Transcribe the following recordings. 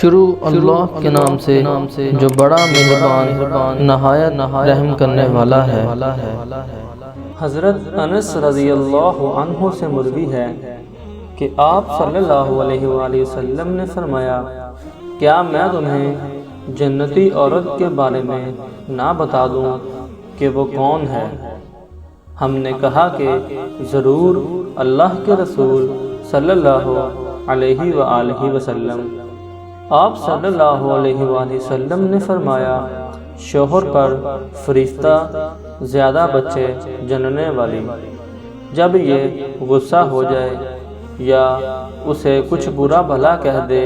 شروع اللہ کے نام سے جو بڑا مہربان نہایت رحم کرنے والا ہے۔ حضرت انس رضی اللہ عنہ سے مروی ہے کہ آپ صلی اللہ علیہ وآلہ وسلم نے فرمایا، کیا میں تمہیں جنتی عورت کے بارے میں نہ بتا دوں کہ وہ کون ہے؟ ہم نے کہا کہ ضرور اللہ کے رسول صلی اللہ علیہ وآلہ وسلم۔ آپ صلی اللہ علیہ وآلہ وسلم نے فرمایا، شوہر پر فرشتہ زیادہ بچے جننے والی، جب یہ غصہ ہو جائے یا اسے کچھ برا بھلا کہہ دے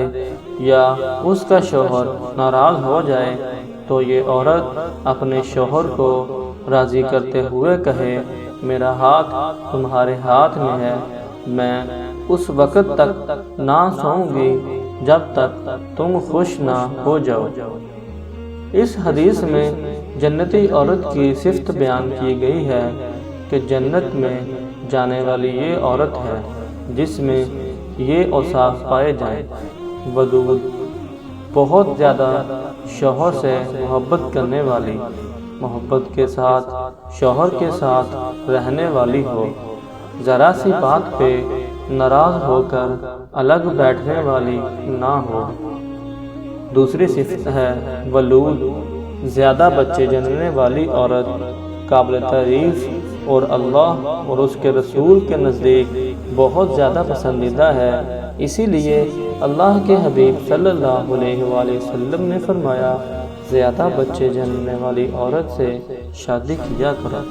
یا اس کا شوہر ناراض ہو جائے تو یہ عورت اپنے شوہر کو راضی کرتے ہوئے کہے، میرا ہاتھ تمہارے ہاتھ میں ہے، میں اس وقت تک نہ سوؤں گی جب تک تم خوش نہ ہو جاؤ۔ اس حدیث میں جنتی عورت کی صفت بیان کی گئی ہے کہ جنت میں جانے والی یہ عورت ہے جس میں یہ اوصاف پائے جائیں: ودود، بہت زیادہ شوہر سے محبت کرنے والی، محبت کے ساتھ شوہر کے ساتھ رہنے والی ہو، ذرا سی بات پہ ناراض ہو کر الگ بیٹھنے والی نہ ہو۔ دوسری صفت ہے ولود، زیادہ بچے جننے والی عورت، قابل تعریف اور اللہ اور اس کے رسول کے نزدیک بہت زیادہ پسندیدہ ہے۔ اسی لیے اللہ کے حبیب صلی اللہ علیہ وآلہ وسلم نے فرمایا، زیادہ بچے جننے والی عورت سے شادی کیا کرو۔